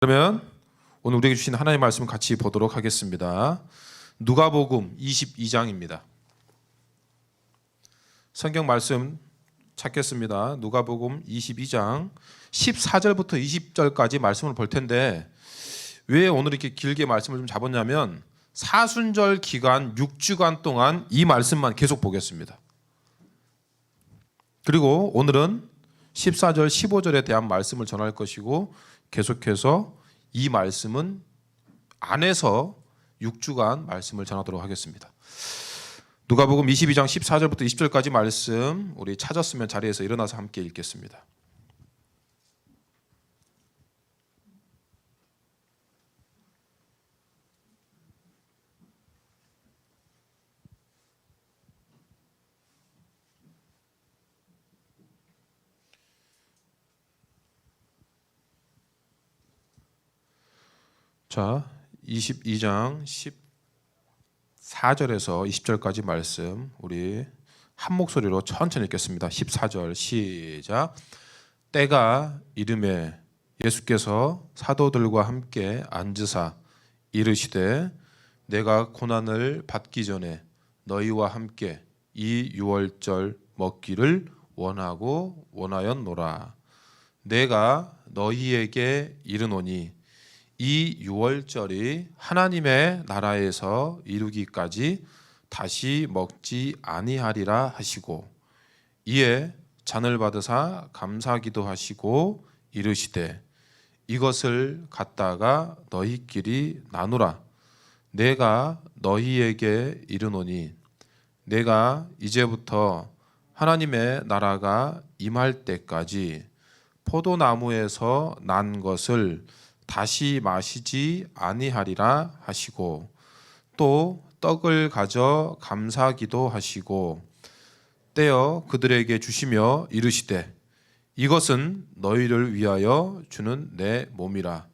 그러면 오늘 우리에게 주신 하나님의 말씀 같이 보도록 하겠습니다. 누가복음 22장입니다. 성경 말씀 찾겠습니다. 누가복음 22장 14절부터 20절까지 말씀을 볼 텐데, 왜 오늘 이렇게 길게 말씀을 좀 잡았냐면 사순절 기간 6주간 동안 이 말씀만 계속 보겠습니다. 그리고 오늘은 14절 15절에 대한 말씀을 전할 것이고, 계속해서 이 말씀은 안에서 6주간 말씀을 전하도록 하겠습니다. 누가복음 22장 14절부터 20절까지 말씀, 우리 찾았으면 자리에서 일어나서 함께 읽겠습니다. 자, 22장 14절에서 20절까지 말씀 우리 한 목소리로 천천히 읽겠습니다. 14절 시작. 때가 이르매 예수께서 사도들과 함께 앉으사 이르시되 내가 고난을 받기 전에 너희와 함께 이 유월절 먹기를 원하였노라. 내가 너희에게 이르노니 이 유월절이 하나님의 나라에서 이루기까지 다시 먹지 아니하리라 하시고, 이에 잔을 받으사 감사기도 하시고 이르시되 이것을 갖다가 너희끼리 나누라. 내가 너희에게 이르노니 내가 이제부터 하나님의 나라가 임할 때까지 포도나무에서 난 것을 다시 마시지 아니하리라 하시고, 또 떡을 가져 감사기도 하시고 떼어 그들에게 주시며 이르시되 이것은 너희를 위하여 주는 내 몸이라.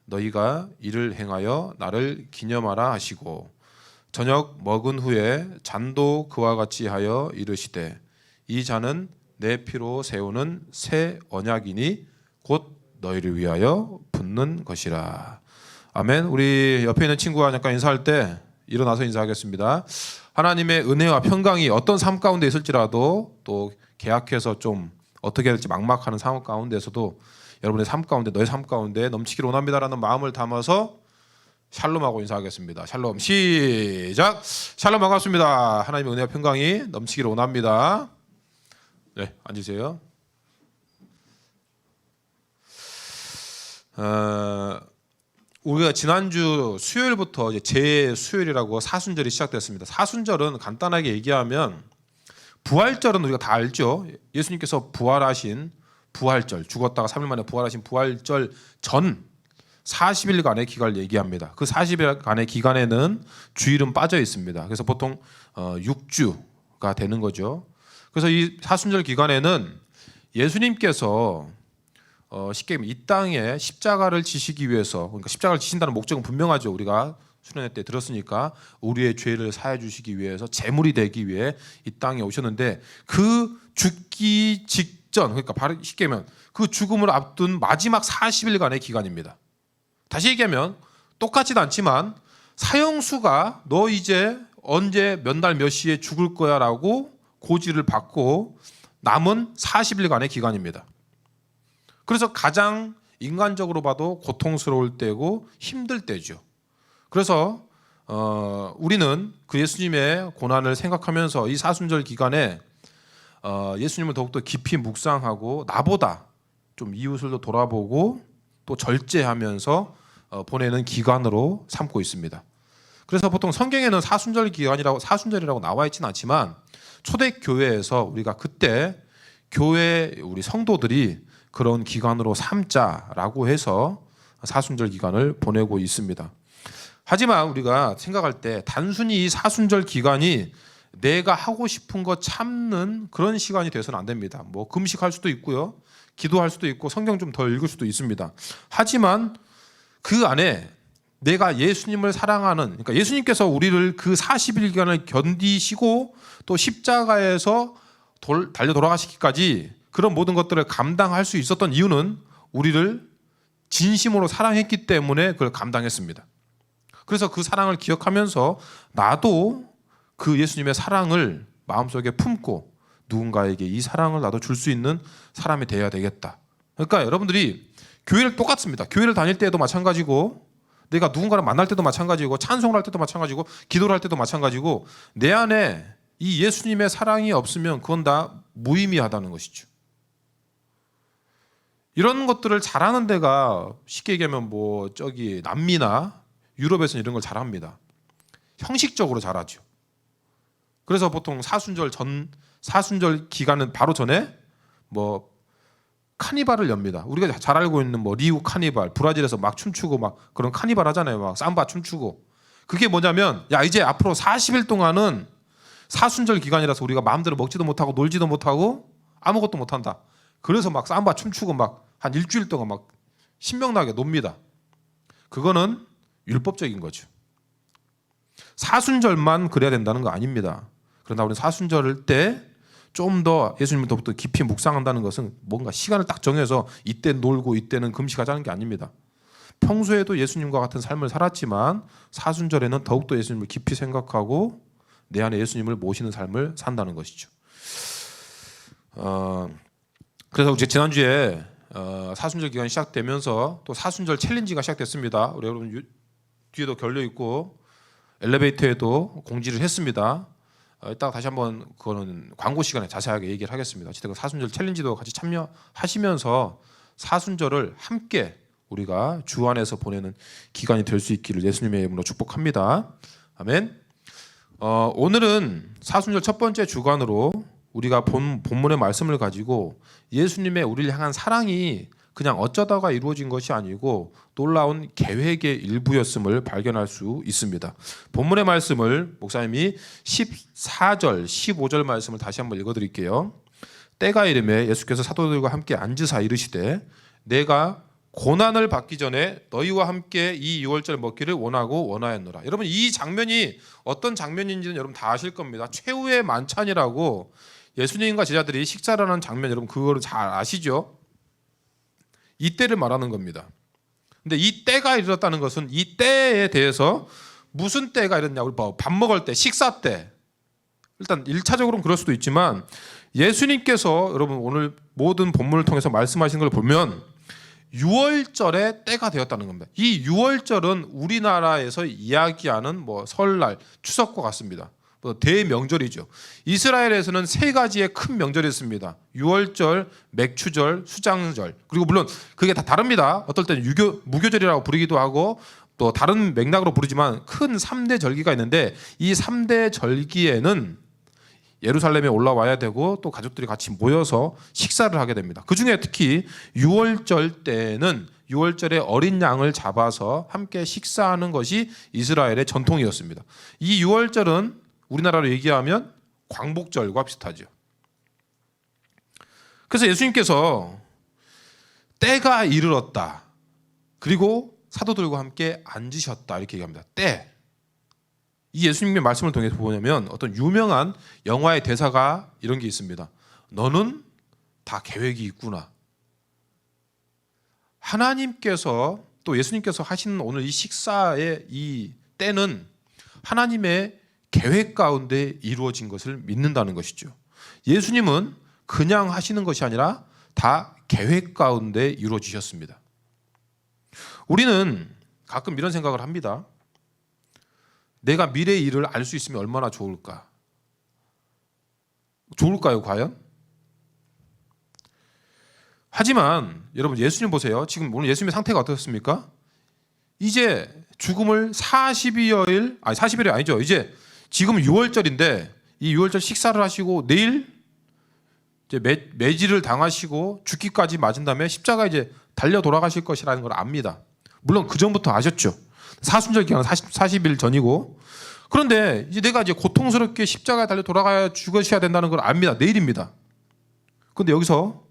너희가 이를 행하여 나를 기념하라 하시고, 저녁 먹은 후에 잔도 그와 같이 하여 이르시되 이 잔은 내 피로 세우는 새 언약이니 곧 너희를 위하여 붓는 것이라. 아멘. 우리 옆에 있는 친구와 잠깐 인사할 때 일어나서 인사하겠습니다. 하나님의 은혜와 평강이 어떤 삶 가운데 있을지라도, 또 계약해서 좀 어떻게 해야 될지 막막하는 상황 가운데서도 여러분의 삶 가운데, 너의 삶 가운데 넘치기를 원합니다라는 마음을 담아서 샬롬하고 인사하겠습니다. 샬롬 시작. 샬롬 반갑습니다. 하나님의 은혜와 평강이 넘치기를 원합니다. 네, 앉으세요. 우리가 지난주 수요일부터 이제 제수요일이라고 사순절이 시작됐습니다. 사순절은 간단하게 얘기하면, 부활절은 우리가 다 알죠. 예수님께서 부활하신 부활절, 죽었다가 3일 만에 부활하신 부활절 전 40일간의 기간을 얘기합니다. 그 40일간의 기간에는 주일은 빠져 있습니다. 그래서 보통 6주가 되는 거죠. 그래서 이 사순절 기간에는 예수님께서 쉽게 얘기하면 이 땅에 십자가를 지시기 위해서, 그러니까 십자가를 지신다는 목적은 분명하죠. 우리가 수련회 때 들었으니까 우리의 죄를 사해 주시기 위해서 제물이 되기 위해 이 땅에 오셨는데, 그 죽기 직전, 그러니까 바로 쉽게 얘기하면 그 죽음을 앞둔 마지막 40일간의 기간입니다. 다시 얘기하면 똑같지는 않지만 사형수가 너 이제 언제 몇 날 몇 시에 죽을 거야 라고 고지를 받고 남은 40일간의 기간입니다. 그래서 가장 인간적으로 봐도 고통스러울 때고 힘들 때죠. 그래서 우리는 그 예수님의 고난을 생각하면서 이 사순절 기간에 예수님을 더욱더 깊이 묵상하고 나보다 좀 이웃을 더 돌아보고 또 절제하면서 보내는 기간으로 삼고 있습니다. 그래서 보통 성경에는 사순절이라고 나와 있지는 않지만, 초대교회에서 우리가 그때 교회 우리 성도들이 그런 기간으로 삼자라고 해서 사순절 기간을 보내고 있습니다. 하지만 우리가 생각할 때 단순히 이 사순절 기간이 내가 하고 싶은 거 참는 그런 시간이 돼서는 안 됩니다. 뭐 금식할 수도 있고요, 기도할 수도 있고, 성경 좀 더 읽을 수도 있습니다. 하지만 그 안에 내가 예수님을 사랑하는, 그러니까 예수님께서 우리를 그 40일간을 견디시고 또 십자가에서 달려 돌아가시기까지 그런 모든 것들을 감당할 수 있었던 이유는 우리를 진심으로 사랑했기 때문에 그걸 감당했습니다. 그래서 그 사랑을 기억하면서 나도 그 예수님의 사랑을 마음속에 품고 누군가에게 이 사랑을 나도 줄 수 있는 사람이 되어야 되겠다. 그러니까 여러분들이 교회를 똑같습니다. 교회를 다닐 때도 마찬가지고 내가 누군가를 만날 때도 마찬가지고 찬송을 할 때도 마찬가지고 기도를 할 때도 마찬가지고 내 안에 이 예수님의 사랑이 없으면 그건 다 무의미하다는 것이죠. 이런 것들을 잘하는 데가 쉽게 얘기하면 뭐 저기 남미나 유럽에서는 이런 걸 잘합니다. 형식적으로 잘하죠. 그래서 보통 사순절 기간은 바로 전에 뭐 카니발을 엽니다. 우리가 잘 알고 있는 뭐 리우 카니발, 브라질에서 막 춤추고 막 그런 카니발 하잖아요. 막 삼바 춤추고. 그게 뭐냐면 야 이제 앞으로 40일 동안은 사순절 기간이라서 우리가 마음대로 먹지도 못하고 놀지도 못하고 아무것도 못한다. 그래서 막 삼바 춤추고 막 한 일주일 동안 막 신명나게 놉니다. 그거는 율법적인 거죠. 사순절만 그래야 된다는 거 아닙니다. 그러나 우리 사순절 때 좀 더 예수님을 더욱더 깊이 묵상한다는 것은 뭔가 시간을 딱 정해서 이때 놀고 이때는 금식하자는 게 아닙니다. 평소에도 예수님과 같은 삶을 살았지만 사순절에는 더욱더 예수님을 깊이 생각하고 내 안에 예수님을 모시는 삶을 산다는 것이죠. 그래서 지난주에 사순절 기간이 시작되면서 또 사순절 챌린지가 시작됐습니다. 우리 여러분 뒤에도 걸려 있고 엘리베이터에도 공지를 했습니다. 이따가 다시 한번 그거는 광고 시간에 자세하게 얘기를 하겠습니다. 어쨌든 사순절 챌린지도 같이 참여하시면서 사순절을 함께 우리가 주 안에서 보내는 기간이 될 수 있기를 예수님의 이름으로 축복합니다. 아멘. 오늘은 사순절 첫 번째 주간으로 우리가 본문의 말씀을 가지고 예수님의 우리를 향한 사랑이 그냥 어쩌다가 이루어진 것이 아니고 놀라운 계획의 일부였음을 발견할 수 있습니다. 본문의 말씀을 목사님이 14절, 15절 말씀을 다시 한번 읽어드릴게요. 때가 이르매 예수께서 사도들과 함께 앉으사 이르시되 내가 고난을 받기 전에 너희와 함께 이 유월절 먹기를 원하고 원하였노라. 여러분 이 장면이 어떤 장면인지는 여러분 다 아실 겁니다. 최후의 만찬이라고 예수님과 제자들이 식사를 하는 장면, 여러분 그거를 잘 아시죠? 이때를 말하는 겁니다. 근데 이 때가 이르렀다는 것은 이 때에 대해서 무슨 때가 이랬냐, 우리 밥 먹을 때, 식사 때. 일단 1차적으로는 그럴 수도 있지만 예수님께서 여러분 오늘 모든 본문을 통해서 말씀하신 걸 보면 유월절의 때가 되었다는 겁니다. 이 유월절은 우리나라에서 이야기하는 뭐 설날, 추석과 같습니다. 대명절이죠. 이스라엘에서는 세 가지의 큰 명절이 있습니다. 유월절, 맥추절, 수장절. 그리고 물론 그게 다 다릅니다. 어떨 때는 무교절이라고 부르기도 하고 또 다른 맥락으로 부르지만 큰 3대 절기가 있는데 이 3대 절기에는 예루살렘에 올라와야 되고 또 가족들이 같이 모여서 식사를 하게 됩니다. 그중에 특히 유월절 때는 유월절에 어린 양을 잡아서 함께 식사하는 것이 이스라엘의 전통이었습니다. 이 유월절은 우리나라로 얘기하면 광복절과 비슷하죠. 그래서 예수님께서 때가 이르렀다. 그리고 사도들과 함께 앉으셨다. 이렇게 얘기합니다. 때. 이 예수님의 말씀을 통해서 보면 어떤 유명한 영화의 대사가 이런 게 있습니다. 너는 다 계획이 있구나. 하나님께서 또 예수님께서 하시는 오늘 이 식사의 이 때는 하나님의 계획 가운데 이루어진 것을 믿는다는 것이죠. 예수님은 그냥 하시는 것이 아니라 다 계획 가운데 이루어지셨습니다. 우리는 가끔 이런 생각을 합니다. 내가 미래의 일을 알 수 있으면 얼마나 좋을까? 좋을까요, 과연? 하지만 여러분 예수님 보세요. 지금 오늘 예수님의 상태가 어떻습니까? 이제 죽음을 40일이 아니죠. 이제 지금 6월절인데 이 6월절 식사를 하시고 내일 이제 매질을 당하시고 죽기까지 맞은 다음에 십자가에 이제 달려 돌아가실 것이라는 걸 압니다. 물론 그 전부터 아셨죠. 사순절 기간 40일 전이고 그런데 이제 내가 이제 고통스럽게 십자가에 달려 돌아가야 죽으셔야 된다는 걸 압니다. 내일입니다. 그런데 여기서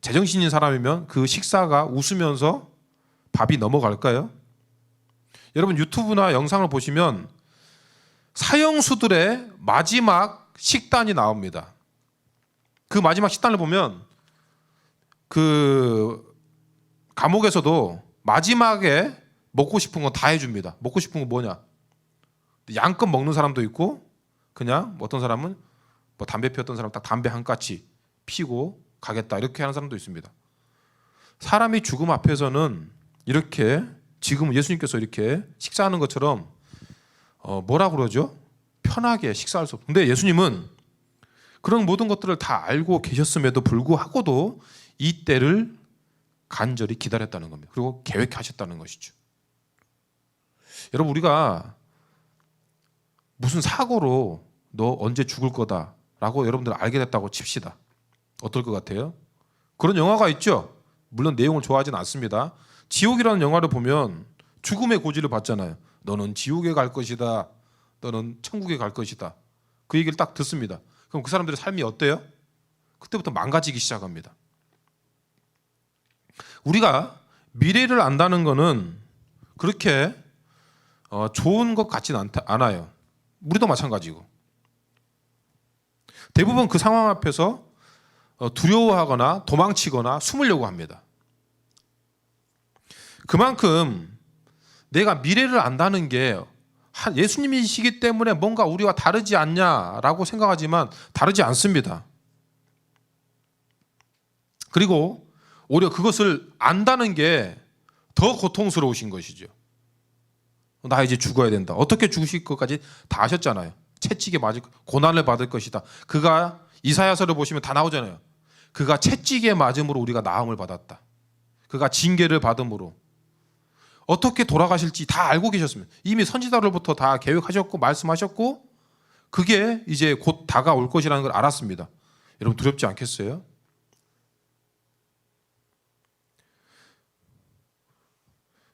제정신인 사람이면 그 식사가 웃으면서 밥이 넘어갈까요? 여러분 유튜브나 영상을 보시면 사형수들의 마지막 식단이 나옵니다. 그 마지막 식단을 보면 그 감옥에서도 마지막에 먹고 싶은 건 다 해줍니다. 먹고 싶은 건 뭐냐? 양껏 먹는 사람도 있고 그냥 어떤 사람은 뭐 담배 피웠던 사람 딱 담배 한 까치 피고 가겠다 이렇게 하는 사람도 있습니다. 사람이 죽음 앞에서는 이렇게 지금 예수님께서 이렇게 식사하는 것처럼 뭐라 그러죠? 편하게 식사할 수 없고. 근데 예수님은 그런 모든 것들을 다 알고 계셨음에도 불구하고도 이 때를 간절히 기다렸다는 겁니다. 그리고 계획하셨다는 것이죠. 여러분, 우리가 무슨 사고로 너 언제 죽을 거다라고 여러분들 알게 됐다고 칩시다. 어떨 것 같아요? 그런 영화가 있죠. 물론 내용을 좋아하진 않습니다. 지옥이라는 영화를 보면 죽음의 고지를 봤잖아요. 너는 지옥에 갈 것이다. 너는 천국에 갈 것이다. 그 얘기를 딱 듣습니다. 그럼 그 사람들의 삶이 어때요? 그때부터 망가지기 시작합니다. 우리가 미래를 안다는 것은 그렇게 좋은 것 같지는 않아요. 우리도 마찬가지고. 대부분 그 상황 앞에서 두려워하거나 도망치거나 숨으려고 합니다. 그만큼 내가 미래를 안다는 게 예수님이시기 때문에 뭔가 우리와 다르지 않냐라고 생각하지만 다르지 않습니다. 그리고 오히려 그것을 안다는 게 더 고통스러우신 것이죠. 나 이제 죽어야 된다. 어떻게 죽으실 것까지 다 아셨잖아요. 채찍에 맞을 고난을 받을 것이다. 그가 이사야서를 보시면 다 나오잖아요. 그가 채찍에 맞음으로 우리가 나음을 받았다. 그가 징계를 받음으로 어떻게 돌아가실지 다 알고 계셨습니다. 이미 선지자로부터 다 계획하셨고 말씀하셨고 그게 이제 곧 다가올 것이라는 걸 알았습니다. 여러분 두렵지 않겠어요?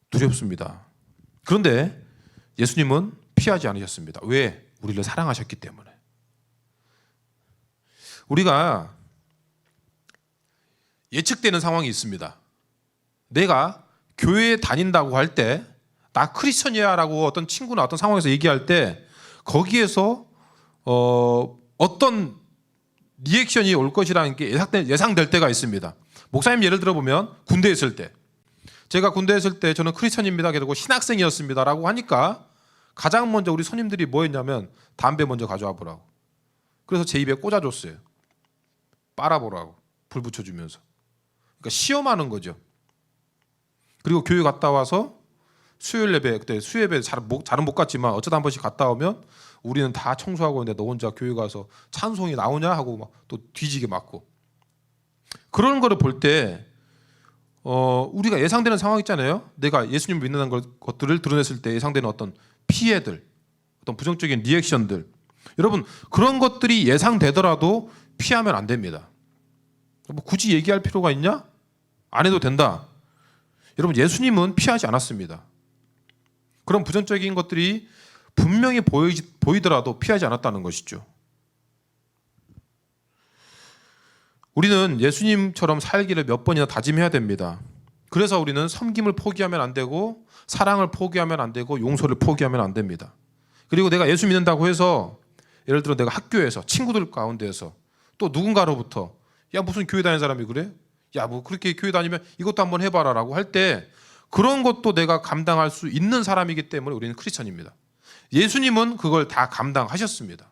두렵습니다. 그런데 예수님은 피하지 않으셨습니다. 왜? 우리를 사랑하셨기 때문에. 우리가 예측되는 상황이 있습니다. 내가 교회에 다닌다고 할 때 나 크리스천이야 라고 어떤 친구나 어떤 상황에서 얘기할 때 거기에서 어떤 리액션이 올 것이라는 게 예상될 때가 있습니다. 목사님 예를 들어보면 군대에 있을 때 제가 군대에 있을 때 저는 크리스천입니다 그리고 신학생이었습니다 라고 하니까 가장 먼저 우리 손님들이 뭐 했냐면 담배 먼저 가져와 보라고. 그래서 제 입에 꽂아줬어요. 빨아보라고. 불 붙여주면서. 그러니까 시험하는 거죠. 그리고 교회 갔다 와서 수요일 예배, 그때 수요예배 잘은 못 갔지만 어쩌다 한 번씩 갔다 오면 우리는 다 청소하고 있는데 너 혼자 교회 가서 찬송이 나오냐 하고 막 또 뒤지게 맞고. 그런 거를 볼 때 우리가 예상되는 상황 있잖아요. 내가 예수님 믿는 것들을 드러냈을 때 예상되는 어떤 피해들, 어떤 부정적인 리액션들. 여러분 그런 것들이 예상되더라도 피하면 안 됩니다. 뭐 굳이 얘기할 필요가 있냐? 안 해도 된다. 여러분 예수님은 피하지 않았습니다. 그런 부정적인 것들이 분명히 보이더라도 피하지 않았다는 것이죠. 우리는 예수님처럼 살기를 몇 번이나 다짐해야 됩니다. 그래서 우리는 섬김을 포기하면 안 되고 사랑을 포기하면 안 되고 용서를 포기하면 안 됩니다. 그리고 내가 예수 믿는다고 해서 예를 들어 내가 학교에서 친구들 가운데에서 또 누군가로부터 야 무슨 교회 다니는 사람이 그래? 야 뭐 그렇게 교회 다니면 이것도 한번 해봐라 라고 할 때 그런 것도 내가 감당할 수 있는 사람이기 때문에 우리는 크리스천입니다. 예수님은 그걸 다 감당하셨습니다.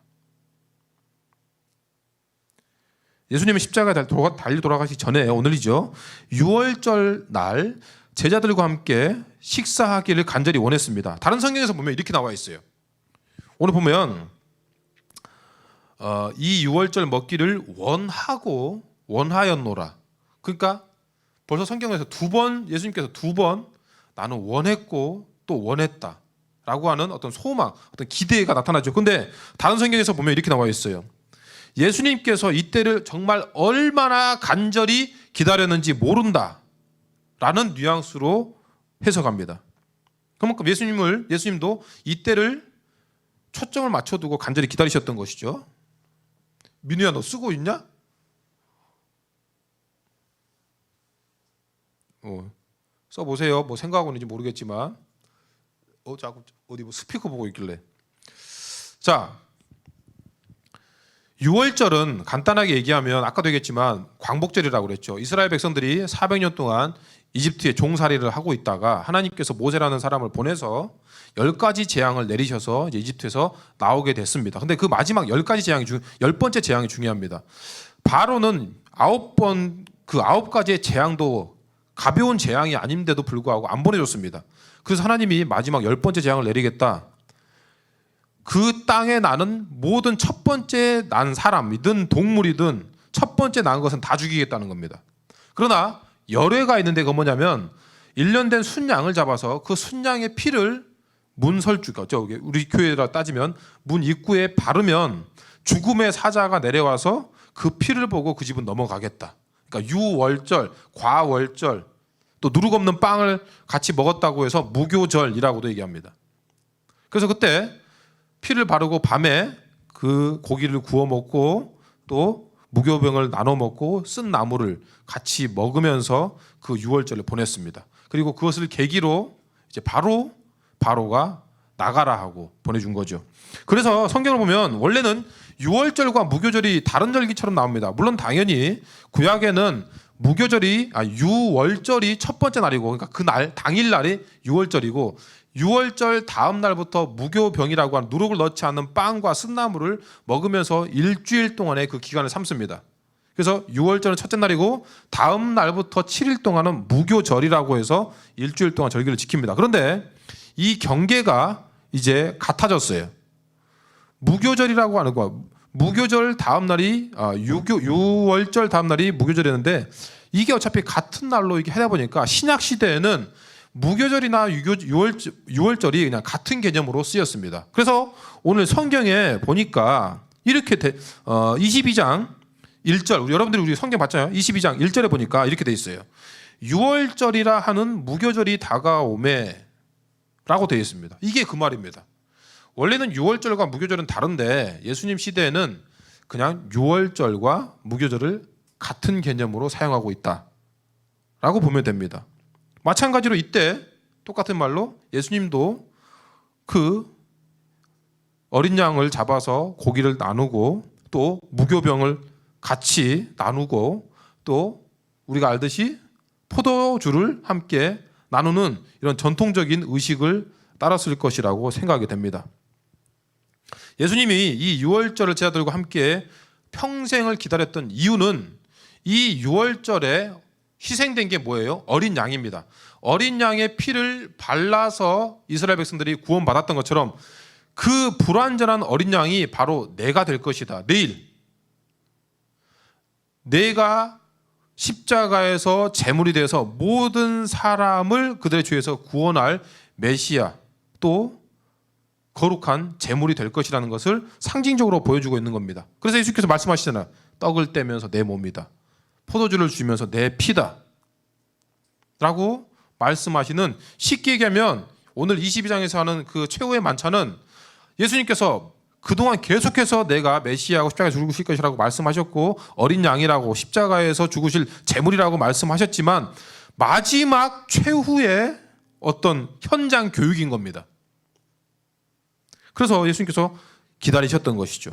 예수님은 십자가에 달리 돌아가시기 전에 오늘이죠. 유월절 날 제자들과 함께 식사하기를 간절히 원했습니다. 다른 성경에서 보면 이렇게 나와 있어요. 오늘 보면 이 유월절 먹기를 원하였노라. 그러니까 벌써 성경에서 예수님께서 두 번 나는 원했고 또 원했다 라고 하는 어떤 소망, 어떤 기대가 나타나죠. 근데 다른 성경에서 보면 이렇게 나와 있어요. 예수님께서 이때를 정말 얼마나 간절히 기다렸는지 모른다 라는 뉘앙스로 해석합니다. 그만큼 예수님도 이때를 초점을 맞춰두고 간절히 기다리셨던 것이죠. 민우야 너 쓰고 있냐? 써보세요. 뭐 생각하고 있는지 모르겠지만 자꾸 어디 뭐 스피커 보고 있길래. 자, 유월절은 간단하게 얘기하면 아까도 얘기했지만 광복절이라고 그랬죠. 이스라엘 백성들이 400년 동안 이집트에 종살이를 하고 있다가 하나님께서 모세라는 사람을 보내서 10가지 재앙을 내리셔서 이제 이집트에서 나오게 됐습니다. 근데 그 마지막 10가지 재앙이 10번째 재앙이 중요합니다. 바로는 9가지의 재앙도 가벼운 재앙이 아닌데도 불구하고 안 보내줬습니다. 그래서 하나님이 마지막 10번째 재앙을 내리겠다. 그 땅에 나는 모든 첫 번째 난 사람이든 동물이든 첫 번째 난 것은 다 죽이겠다는 겁니다. 그러나 열애가 있는데 그건 뭐냐면 1년 된 순양을 잡아서 그 순양의 피를 문설주가 저기 우리 교회라 따지면 문 입구에 바르면 죽음의 사자가 내려와서 그 피를 보고 그 집은 넘어가겠다. 그러니까 유월절, 과월절, 또 누룩 없는 빵을 같이 먹었다고 해서 무교절이라고도 얘기합니다. 그래서 그때 피를 바르고 밤에 그 고기를 구워 먹고 또 무교병을 나눠 먹고 쓴 나물을 같이 먹으면서 그 유월절을 보냈습니다. 그리고 그것을 계기로 이제 바로가 나가라 하고 보내준 거죠. 그래서 성경을 보면 원래는 유월절과 무교절이 다른 절기처럼 나옵니다. 물론 당연히 구약에는 유월절이 첫 번째 날이고, 그러니까 그날 당일 날이 유월절이고, 유월절 다음 날부터 무교병이라고 하는 누룩을 넣지 않는 빵과 쓴나물을 먹으면서 일주일 동안의 그 기간을 삼습니다. 그래서 유월절은 첫째 날이고 다음 날부터 7일 동안은 무교절이라고 해서 일주일 동안 절기를 지킵니다. 그런데 이 경계가 이제 같아졌어요. 무교절이라고 하는 거, 무교절 다음 날이 유월절 다음 날이 무교절이었는데 이게 어차피 같은 날로 이게 하다 보니까 신약 시대에는 무교절이나 유월절이 그냥 같은 개념으로 쓰였습니다. 그래서 오늘 성경에 보니까 이렇게 22장 1절 우리 성경 봤잖아요. 22장 1절에 보니까 이렇게 돼 있어요. 유월절이라 하는 무교절이 다가오매 라고 되어 있습니다. 이게 그 말입니다. 원래는 유월절과 무교절은 다른데 예수님 시대에는 그냥 유월절과 무교절을 같은 개념으로 사용하고 있다라고 보면 됩니다. 마찬가지로 이때 똑같은 말로 예수님도 그 어린 양을 잡아서 고기를 나누고 또 무교병을 같이 나누고 또 우리가 알듯이 포도주를 함께 나누는 이런 전통적인 의식을 따랐을 것이라고 생각이 됩니다. 예수님이 이 유월절을 제자들과 함께 평생을 기다렸던 이유는 이 유월절에 희생된 게 뭐예요? 어린 양입니다. 어린 양의 피를 발라서 이스라엘 백성들이 구원받았던 것처럼 그 불완전한 어린 양이 바로 내가 될 것이다. 내가 십자가에서 제물이 되어서 모든 사람을 그들의 죄에서 구원할 메시아 또 거룩한 제물이 될 것이라는 것을 상징적으로 보여주고 있는 겁니다. 그래서 예수께서 말씀하시잖아요. 떡을 떼면서 내 몸이다. 포도주를 주면서 내 피다. 라고 말씀하시는, 쉽게 얘기하면 오늘 22장에서 하는 그 최후의 만찬은 예수님께서 그동안 계속해서 내가 메시아하고 십자가에 죽으실 것이라고 말씀하셨고 어린 양이라고 십자가에서 죽으실 제물이라고 말씀하셨지만 마지막 최후의 어떤 현장 교육인 겁니다. 그래서 예수님께서 기다리셨던 것이죠.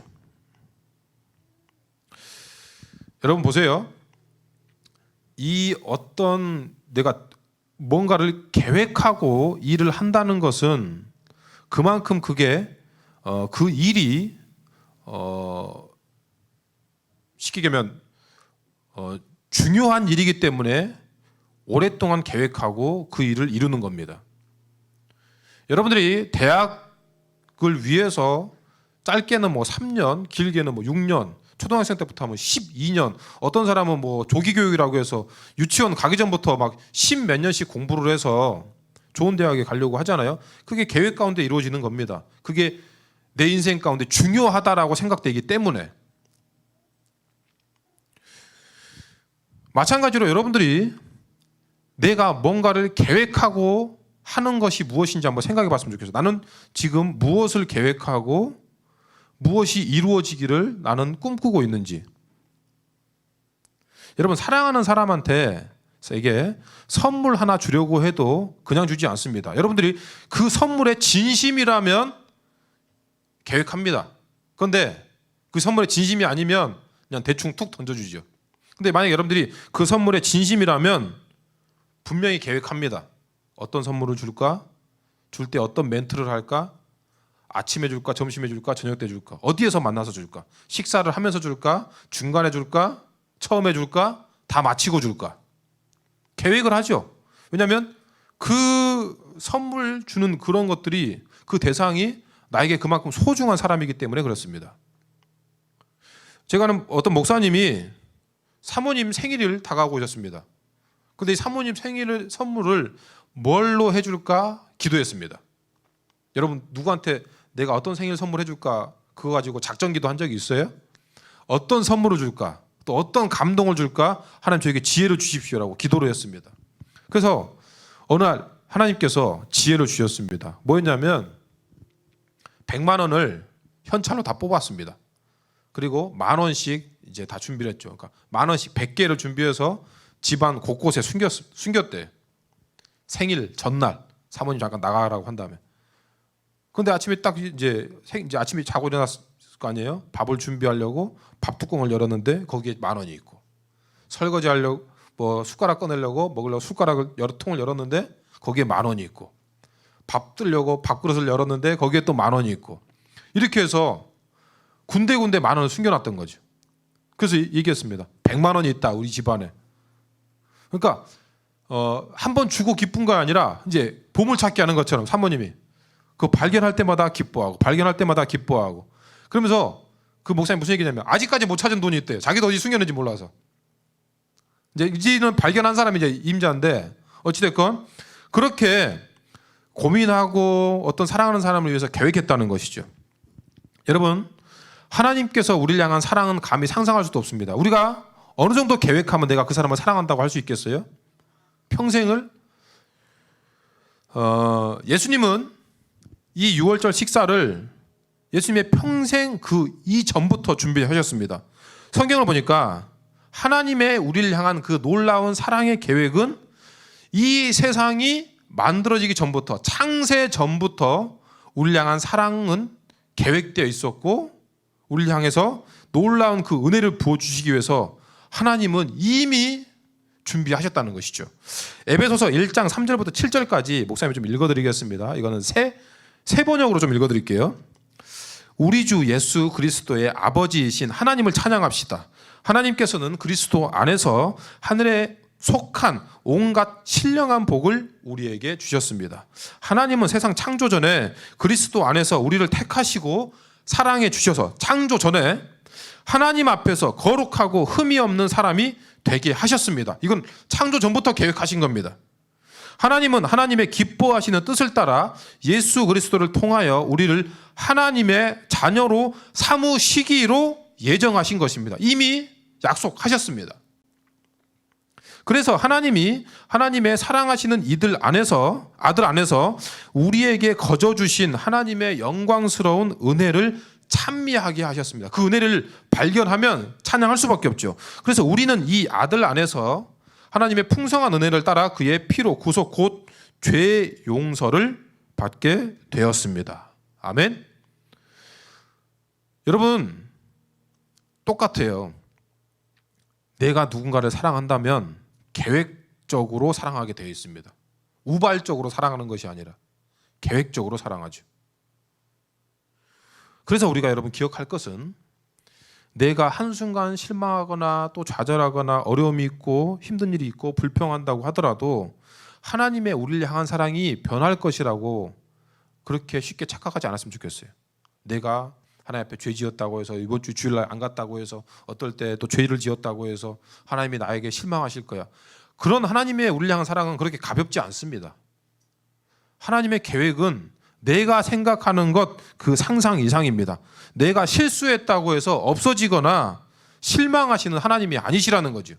여러분 보세요. 이 어떤 내가 뭔가를 계획하고 일을 한다는 것은 그만큼 그게 그 일이 쉽게 얘기하면 중요한 일이기 때문에 오랫동안 계획하고 그 일을 이루는 겁니다. 여러분들이 대학을 위해서 짧게는 뭐 3년, 길게는 뭐 6년, 초등학생 때부터 하면 12년, 어떤 사람은 뭐 조기교육이라고 해서 유치원 가기 전부터 막 10몇 년씩 공부를 해서 좋은 대학에 가려고 하잖아요. 그게 계획 가운데 이루어지는 겁니다. 그게 내 인생 가운데 중요하다라고 생각되기 때문에. 마찬가지로 여러분들이 내가 뭔가를 계획하고 하는 것이 무엇인지 한번 생각해 봤으면 좋겠어요. 나는 지금 무엇을 계획하고 무엇이 이루어지기를 나는 꿈꾸고 있는지. 여러분, 사랑하는 사람한테에게 선물 하나 주려고 해도 그냥 주지 않습니다. 여러분들이 그 선물의 진심이라면 계획합니다. 그런데 그 선물에 진심이 아니면 그냥 대충 툭 던져주죠. 근데 만약에 여러분들이 그 선물에 진심이라면 분명히 계획합니다. 어떤 선물을 줄까? 줄 때 어떤 멘트를 할까? 아침에 줄까? 점심에 줄까? 저녁 때 줄까? 어디에서 만나서 줄까? 식사를 하면서 줄까? 중간에 줄까? 처음에 줄까? 다 마치고 줄까? 계획을 하죠. 왜냐하면 그 선물 주는 그런 것들이 그 대상이 나에게 그만큼 소중한 사람이기 때문에 그렇습니다. 제가 아는 어떤 목사님이 사모님 생일을 다가오고 오셨습니다. 근데 이 사모님 생일 선물을 뭘로 해줄까 기도했습니다. 여러분 누구한테 내가 어떤 생일 선물 해줄까 그거 가지고 작전기도 한 적이 있어요? 어떤 선물을 줄까? 또 어떤 감동을 줄까? 하나님 저에게 지혜를 주십시오라고 기도를 했습니다. 그래서 어느 날 하나님께서 지혜를 주셨습니다. 뭐였냐면 100만 원을 현찰로 다 뽑았습니다. 그리고 10,000원씩 이제 다 준비를 했죠. 그러니까 10,000원씩 100개를 준비해서 집안 곳곳에 숨겼대. 생일 전날 사모님 잠깐 나가라고 한 다음에. 근데 아침에 딱 이제 아침에 자고 일어났을 거 아니에요? 밥을 준비하려고 밥 뚜껑을 열었는데 거기에 10,000원이 있고, 설거지 하려고 뭐 숟가락 꺼내려고 먹으려고 숟가락을 통을 열었는데 거기에 10,000원이 있고, 밥 뜨려고 밥그릇을 열었는데 거기에 또 10,000원이 있고, 이렇게 해서 군데군데 10,000원을 숨겨놨던 거죠. 그래서 얘기했습니다. 100만 원이 있다 우리 집안에. 그러니까 한 번 주고 기쁜 거 아니라 이제 보물찾기 하는 것처럼 사모님이 그 발견할 때마다 기뻐하고 발견할 때마다 기뻐하고, 그러면서 그 목사님 무슨 얘기냐면 아직까지 못 찾은 돈이 있대요. 자기도 어디 숨겼는지 몰라서. 이제는 발견한 사람이 이제 임자인데, 어찌됐건 그렇게 고민하고 어떤 사랑하는 사람을 위해서 계획했다는 것이죠. 여러분, 하나님께서 우리를 향한 사랑은 감히 상상할 수도 없습니다. 우리가 어느 정도 계획하면 내가 그 사람을 사랑한다고 할 수 있겠어요? 평생을? 예수님은 이 6월절 식사를 예수님의 평생 그 이전부터 준비하셨습니다. 성경을 보니까 하나님의 우리를 향한 그 놀라운 사랑의 계획은 이 세상이 만들어지기 전부터, 창세 전부터 우리를 향한 사랑은 계획되어 있었고, 우리를 향해서 놀라운 그 은혜를 부어주시기 위해서 하나님은 이미 준비하셨다는 것이죠. 에베소서 1장 3절부터 7절까지 목사님이 좀 읽어드리겠습니다. 이거는 새 번역으로 좀 읽어드릴게요. 우리 주 예수 그리스도의 아버지이신 하나님을 찬양합시다. 하나님께서는 그리스도 안에서 하늘에 속한 온갖 신령한 복을 우리에게 주셨습니다. 하나님은 세상 창조 전에 그리스도 안에서 우리를 택하시고 사랑해 주셔서 창조 전에 하나님 앞에서 거룩하고 흠이 없는 사람이 되게 하셨습니다. 이건 창조 전부터 계획하신 겁니다. 하나님은 하나님의 기뻐하시는 뜻을 따라 예수 그리스도를 통하여 우리를 하나님의 자녀로 삼으시기로 예정하신 것입니다. 이미 약속하셨습니다. 그래서 하나님이 하나님의 사랑하시는 아들 안에서 우리에게 거저 주신 하나님의 영광스러운 은혜를 찬미하게 하셨습니다. 그 은혜를 발견하면 찬양할 수밖에 없죠. 그래서 우리는 이 아들 안에서 하나님의 풍성한 은혜를 따라 그의 피로 구속 곧 죄 용서를 받게 되었습니다. 아멘. 여러분, 똑같아요. 내가 누군가를 사랑한다면 계획적으로 사랑하게 되어 있습니다. 우발적으로 사랑하는 것이 아니라 계획적으로 사랑하죠. 그래서 우리가 여러분 기억할 것은, 내가 한순간 실망하거나 또 좌절하거나 어려움이 있고 힘든 일이 있고 불평한다고 하더라도 하나님의 우리를 향한 사랑이 변할 것이라고 그렇게 쉽게 착각하지 않았으면 좋겠어요. 내가 하나님 앞에 죄 지었다고 해서 이번 주 주일날 안 갔다고 해서 어떨 때 또 죄를 지었다고 해서 하나님이 나에게 실망하실 거야. 그런 하나님의 우리를 향한 사랑은 그렇게 가볍지 않습니다. 하나님의 계획은 내가 생각하는 것 그 상상 이상입니다. 내가 실수했다고 해서 없어지거나 실망하시는 하나님이 아니시라는 거죠.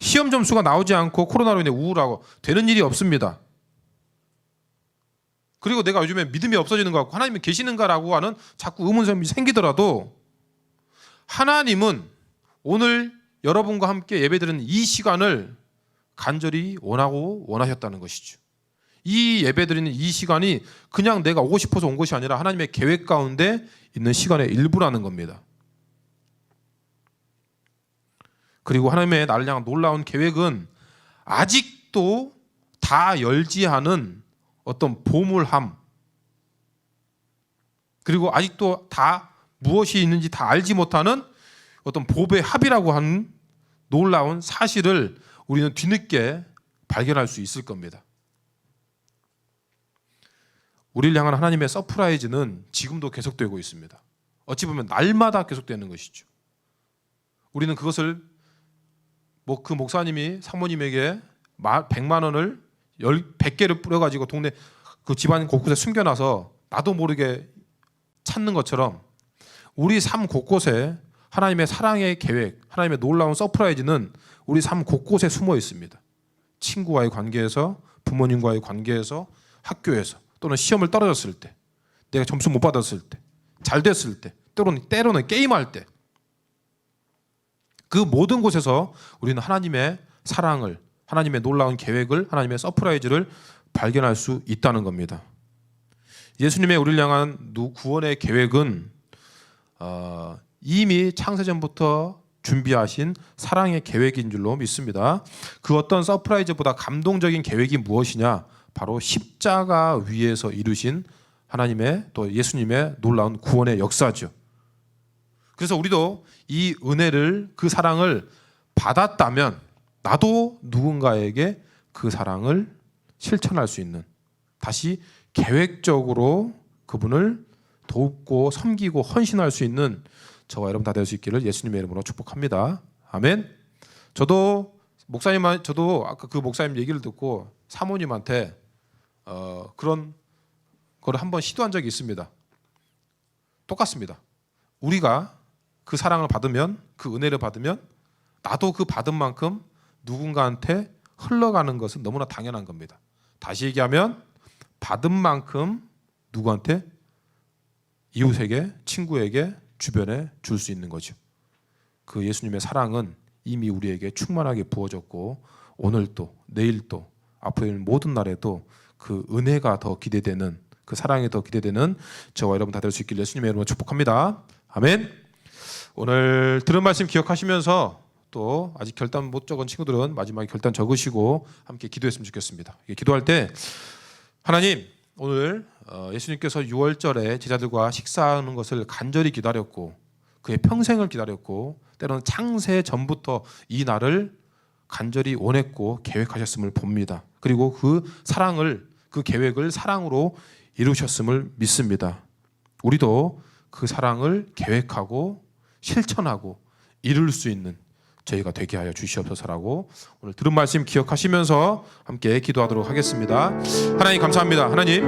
시험 점수가 나오지 않고 코로나로 인해 우울하고 되는 일이 없습니다. 그리고 내가 요즘에 믿음이 없어지는 것 같고 하나님이 계시는가라고 하는 자꾸 의문점이 생기더라도 하나님은 오늘 여러분과 함께 예배드리는 이 시간을 간절히 원하고 원하셨다는 것이죠. 이 예배 드리는 이 시간이 그냥 내가 오고 싶어서 온 것이 아니라 하나님의 계획 가운데 있는 시간의 일부라는 겁니다. 그리고 하나님의 나를 향한 놀라운 계획은 아직도 다 열지 않은 어떤 보물함, 그리고 아직도 다 무엇이 있는지 다 알지 못하는 어떤 보배 합이라고 하는 놀라운 사실을 우리는 뒤늦게 발견할 수 있을 겁니다. 우리를 향한 하나님의 서프라이즈는 지금도 계속되고 있습니다. 어찌 보면 날마다 계속되는 것이죠. 우리는 그것을 그 목사님이 사모님에게 100만 원을 100개를 뿌려가지고 동네 그 집안 곳곳에 숨겨놔서 나도 모르게 찾는 것처럼 우리 삶 곳곳에 하나님의 사랑의 계획, 하나님의 놀라운 서프라이즈는 우리 삶 곳곳에 숨어 있습니다. 친구와의 관계에서, 부모님과의 관계에서, 학교에서, 또는 시험을 떨어졌을 때, 내가 점수 못 받았을 때, 잘 됐을 때, 때로는 게임할 때, 그 모든 곳에서 우리는 하나님의 사랑을, 하나님의 놀라운 계획을, 하나님의 서프라이즈를 발견할 수 있다는 겁니다. 예수님의 우리를 향한 구원의 계획은 이미 창세전부터 준비하신 사랑의 계획인 줄로 믿습니다. 그 어떤 서프라이즈보다 감동적인 계획이 무엇이냐? 바로 십자가 위에서 이루신 하나님의 또 예수님의 놀라운 구원의 역사죠. 그래서 우리도 이 은혜를, 그 사랑을 받았다면 나도 누군가에게 그 사랑을 실천할 수 있는, 다시 계획적으로 그분을 돕고 섬기고 헌신할 수 있는 저와 여러분 다 될 수 있기를 예수님의 이름으로 축복합니다. 아멘. 저도 아까 그 목사님 얘기를 듣고 사모님한테 그런 걸 한번 시도한 적이 있습니다. 똑같습니다. 우리가 그 사랑을 받으면, 그 은혜를 받으면 나도 그 받은 만큼 누군가한테 흘러가는 것은 너무나 당연한 겁니다. 다시 얘기하면 받은 만큼 누구한테, 이웃에게, 친구에게, 주변에 줄 수 있는 거죠. 그 예수님의 사랑은 이미 우리에게 충만하게 부어졌고 오늘도, 내일도, 앞으로 있는 모든 날에도 그 은혜가 더 기대되는, 그 사랑이 더 기대되는 저와 여러분 다 될 수 있길 예수님의 이름으로 축복합니다. 아멘. 오늘 들은 말씀 기억하시면서 또 아직 결단 못 적은 친구들은 마지막에 결단 적으시고 함께 기도했으면 좋겠습니다. 기도할 때 하나님, 오늘 예수님께서 6월절에 제자들과 식사하는 것을 간절히 기다렸고 그의 평생을 기다렸고 때로는 창세 전부터 이 날을 간절히 원했고 계획하셨음을 봅니다. 그리고 그 사랑을, 그 계획을 사랑으로 이루셨음을 믿습니다. 우리도 그 사랑을 계획하고 실천하고 이룰 수 있는 저희가 되게 하여 주시옵소서라고 오늘 들은 말씀 기억하시면서 함께 기도하도록 하겠습니다. 하나님 감사합니다. 하나님